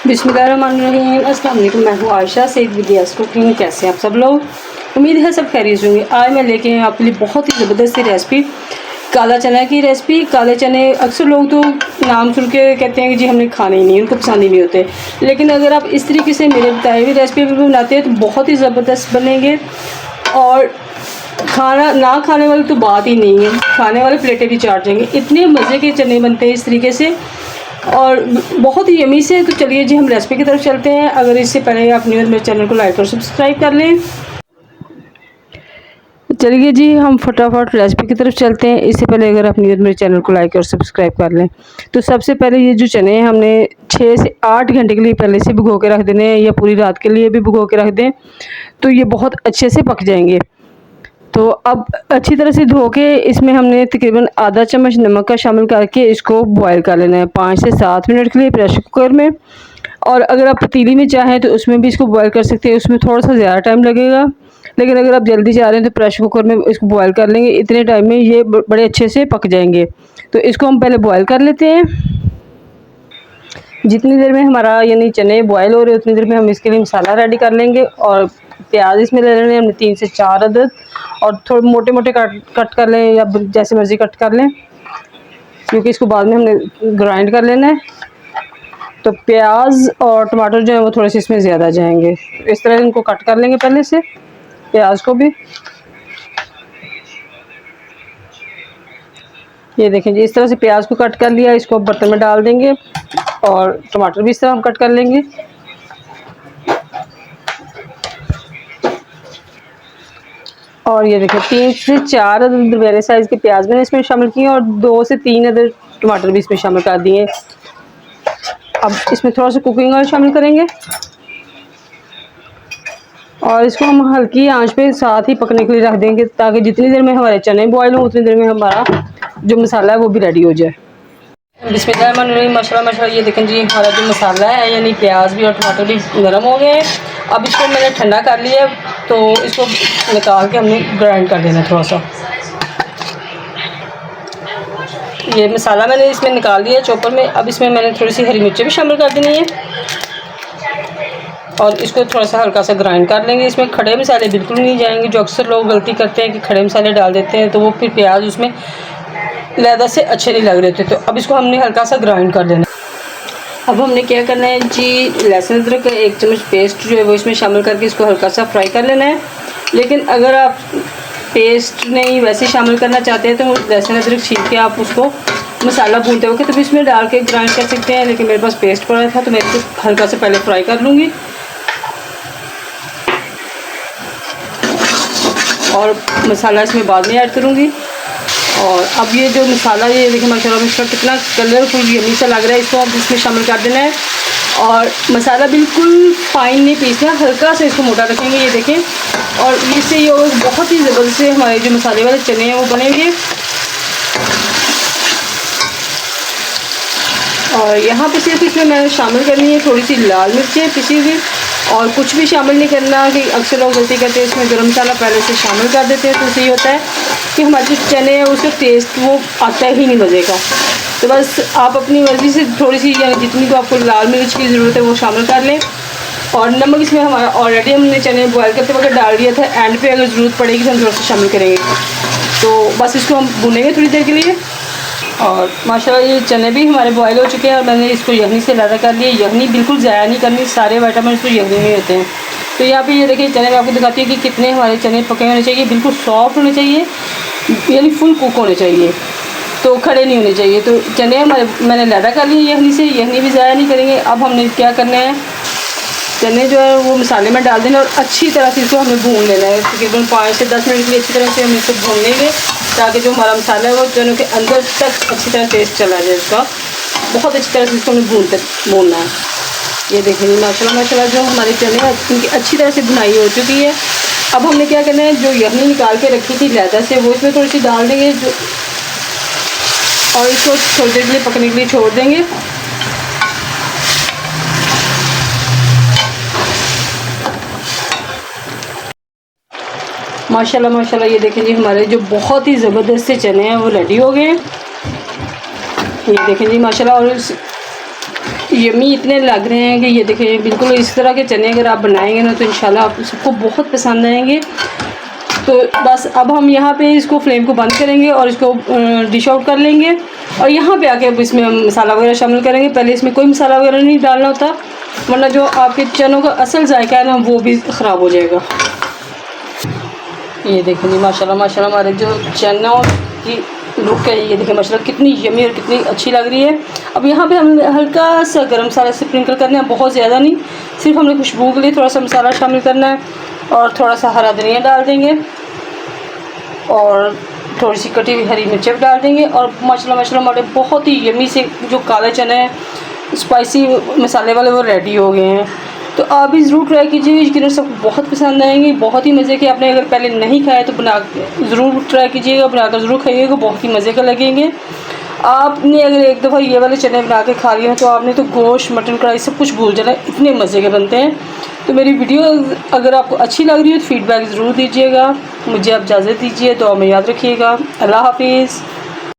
बिस्मिल्लाहिर्रहमानिर्रहीम। अस्सलाम वालेकुम। मैं हूँ आयशा सैद विद्यास कुकिंग। कैसे हैं आप सब लोग? उम्मीद है सब खैरियत होंगे। आज मैं लेके आए आपके लिए बहुत ही ज़बरदस्त सी रेसिपी, काला चना की रेसिपी। काले चने अक्सर लोग तो नाम सुन के कहते हैं कि जी हमने खाने ही नहीं, उनको पसंद ही नहीं होते। लेकिन अगर आप इस तरीके से मेरे बताए हुए रेसिपी भी बनाते हैं तो बहुत ही ज़बरदस्त बनेंगे। और खाना ना खाने वाली तो बात ही नहीं है, खाने वाले प्लेटें भी चाट जाएंगे। इतने मज़े के चने बनते हैं इस तरीके से और बहुत ही यमी से। तो चलिए जी हम रेसिपी की तरफ चलते हैं। अगर इससे पहले आप न्यू मेरे चैनल को लाइक और सब्सक्राइब कर लें। चलिए जी हम फटाफट रेसिपी की तरफ चलते हैं। इससे पहले अगर आप न्यू मेरे चैनल को लाइक और सब्सक्राइब कर लें तो सबसे पहले ये जो चने हैं हमने 6 से 8 घंटे के लिए पहले से भिगो के रख देने हैं, या पूरी रात के लिए भी भिगो के रख दें तो ये बहुत अच्छे से पक जाएंगे। तो अब अच्छी तरह से धो के इसमें हमने तकरीबन आधा चम्मच नमक का शामिल करके इसको बॉयल कर लेना है 5 से 7 मिनट के लिए प्रेशर कुकर में। और अगर आप पतीली में चाहें तो उसमें भी इसको बॉयल कर सकते हैं, उसमें थोड़ा सा ज़्यादा टाइम लगेगा। लेकिन अगर आप जल्दी चाह रहे हैं तो प्रेशर कुकर में इसको बॉयल कर लेंगे, इतने टाइम में ये बड़े अच्छे से पक जाएंगे। तो इसको हम पहले बॉयल कर लेते हैं। जितनी देर में हमारा यानी चने बॉयल हो रहे हैं उतनी देर में हम इसके लिए मसाला रेडी कर लेंगे। और प्याज इसमें ले लेने हमने 3 से 4 अदद, और थोड़े मोटे मोटे कट कर लें या जैसे मर्ज़ी कट कर लें, क्योंकि इसको बाद में हमने ग्राइंड कर लेना है। तो प्याज और टमाटर जो है वो थोड़े से इसमें ज़्यादा जाएंगे, इस तरह इनको कट कर लेंगे पहले से, प्याज को भी। ये देखें जी इस तरह से प्याज को कट कर लिया, इसको बर्तन में डाल देंगे। और टमाटर भी इस तरह हम कट कर लेंगे। और ये देखिए 3 से 4 अदद दरमियाने साइज़ के प्याज मैंने इसमें शामिल किए और 2 से 3 अदद टमाटर भी इसमें शामिल कर दिए। अब इसमें थोड़ा सा कुकिंग ऑयल शामिल करेंगे और इसको हम हल्की आंच पे साथ ही पकने के लिए रख देंगे, ताकि जितनी देर में हमारे चने बॉयल हों उतनी देर में हमारा जो मसाला है वो भी रेडी हो जाए। बिस्मिल्लाहिर्रहमानिर्रहीम। माशाल्लाह ये देखें जी हमारा जो मसाला है यानी प्याज भी और टमाटर भी नरम हो गए हैं। अब इसको मैंने ठंडा कर लिया, तो इसको निकाल के हमने ग्राइंड कर देना थोड़ा सा। ये मसाला मैंने इसमें निकाल दिया चॉपर में। अब इसमें मैंने थोड़ी सी हरी मिर्चें भी शामिल कर देनी है और इसको थोड़ा सा हल्का सा ग्राइंड कर लेंगे। इसमें खड़े मसाले बिल्कुल नहीं जाएंगे, जो अक्सर लोग गलती करते हैं कि खड़े मसाले डाल देते हैं तो वो फिर प्याज उसमें लहदा से अच्छे नहीं लग रहे थे। तो अब इसको हमने हल्का सा ग्राइंड कर लेना। अब हमने क्या करना है जी, लहसुन अदरक का 1 चम्मच पेस्ट जो है वो इसमें शामिल करके इसको हल्का सा फ्राई कर लेना है। लेकिन अगर आप पेस्ट नहीं वैसे शामिल करना चाहते हैं तो लहसुन अदरक छील के आप उसको मसाला भूनते वक्त तो भी इसमें डाल के ग्राइंड कर सकते हैं। लेकिन मेरे पास पेस्ट पड़ा था तो मैं इसको हल्का सा पहले फ्राई कर लूँगी और मसाला इसमें बाद में ऐड करूँगी। और अब ये जो मसाला, ये देखिए माशाल्लाह इसका कितना कलरफुल यम्मी सा लग रहा है, इसको अब इसमें शामिल कर देना है। और मसाला बिल्कुल फाइन नहीं पीसना, हल्का सा इसको मोटा रखेंगे, ये देखें। और इससे ये बहुत ही ज़बरदस्त से हमारे जो मसाले वाले चने हैं वो बनेंगे। और यहाँ पे सिर्फ इसमें मैंने शामिल करनी है थोड़ी सी लाल मिर्चें पिसी हुई, और कुछ भी शामिल नहीं करना। कि अक्सर लोग गलती करते हैं इसमें गरम मसाला पहले से शामिल कर देते हैं, तो उससे ये होता है कि हमारे जो चने हैं उसका टेस्ट वो आता ही नहीं मज़े का। तो बस आप अपनी मर्ज़ी से थोड़ी सी यानी जितनी को आपको लाल मिर्च की ज़रूरत है वो शामिल कर लें। और नमक इसमें हमारा ऑलरेडी हमने चने बॉयल करते वक्त डाल दिया था, एंड पे अगर ज़रूरत पड़ेगी तो हम थोड़ा सा शामिल करेंगे। तो बस इसको हम भूनेंगे थोड़ी देर के लिए। और माशाल्लाह ये चने भी हमारे बॉयल हो चुके हैं और मैंने इसको यखनी से लगा कर लिया। यखनी बिल्कुल ज़ाया नहीं करनी, सारे विटामिन तो यखनी में होते हैं। तो यहाँ पे ये देखिए चने में आपको दिखाती है कि कितने हमारे चने पके होने चाहिए, बिल्कुल सॉफ्ट होने चाहिए, यानी फुल कुक होने चाहिए, तो खड़े नहीं होने चाहिए। तो चने हमारे मैंने लगा कर लिए यखनी से, यखनी भी ज़ाया नहीं करेंगे। अब हमने क्या करना है, चने जो है वो मसाले में डाल देना और अच्छी तरह से इसको हमें भून लेना है। तकरीबन 5 से 10 मिनट के लिए अच्छी तरह से हम इसको भून लेंगे, ताकि जो हमारा मसाला है वो चनों के अंदर तक अच्छी तरह टेस्ट चला जाए इसका। बहुत अच्छी तरह से इसको हमें भूनना है। ये देखिए माशाल्लाह माशाल्लाह जो हमारे चने हैं उनकी अच्छी तरह से भुनाई हो चुकी है। अब हमने क्या करना है, जो यखनी निकाल के रखी थी लहदा से वो इसमें थोड़ी सी डाल देंगे और इसको थोड़ी देर के लिए पकने के लिए छोड़ देंगे। माशाल्लाह माशाल्लाह ये देखें जी हमारे जो बहुत ही ज़बरदस्त से चने हैं वो रेडी हो गए हैं। ये देखें जी माशाल्लाह। और यम्मी इतने लग रहे हैं कि ये देखिए बिल्कुल इस तरह के चने अगर आप बनाएंगे ना तो इंशाल्लाह आप सबको बहुत पसंद आएंगे। तो बस अब हम यहाँ पे इसको फ्लेम को बंद करेंगे और इसको डिश आउट कर लेंगे। और यहाँ पे आके अब इसमें हम मसाला वगैरह शामिल करेंगे। पहले इसमें कोई मसाला वगैरह नहीं डालना होता, वरना जो आपके चनों का असल जायका है ना वो भी ख़राब हो जाएगा। ये देखें जी माशाल्लाह माशाल्लाह हमारे जो चनों की लुक है ये देखिए माशाल्लाह कितनी यमी और कितनी अच्छी लग रही है। अब यहाँ पे हम हल्का सा गरम मसाला स्प्रिंकल करना है, बहुत ज़्यादा नहीं, सिर्फ हमने खुशबू के लिए थोड़ा सा मसाला शामिल करना है। और थोड़ा सा हरा धनिया डाल देंगे और थोड़ी सी कटी हुई हरी मिर्चें डाल देंगे। और माशाल्लाह माशाल्लाह हमारे बहुत ही यमी से जो काले चने हैं स्पाइसी मसाले वाले वो रेडी हो गए हैं। तो आप भी ज़रूर ट्राई कीजिए, यकीनन सबको बहुत पसंद आएंगे, बहुत ही मज़े के। आपने अगर पहले नहीं खाया तो बना ज़रूर ट्राई कीजिएगा, बनाकर ज़रूर खाइएगा, बहुत ही मज़े का लगेंगे। आपने अगर एक दफ़ा ये वाले चने बना के खा लिए तो आपने तो गोश्त मटन कढ़ाई सब कुछ भूल जाना, इतने मज़े के बनते हैं। तो मेरी वीडियो अगर आपको अच्छी लग रही हो तो फीडबैक ज़रूर दीजिएगा। मुझे आप इजाज़त दीजिए, दुआ में याद रखिएगा। अल्लाह हाफिज़।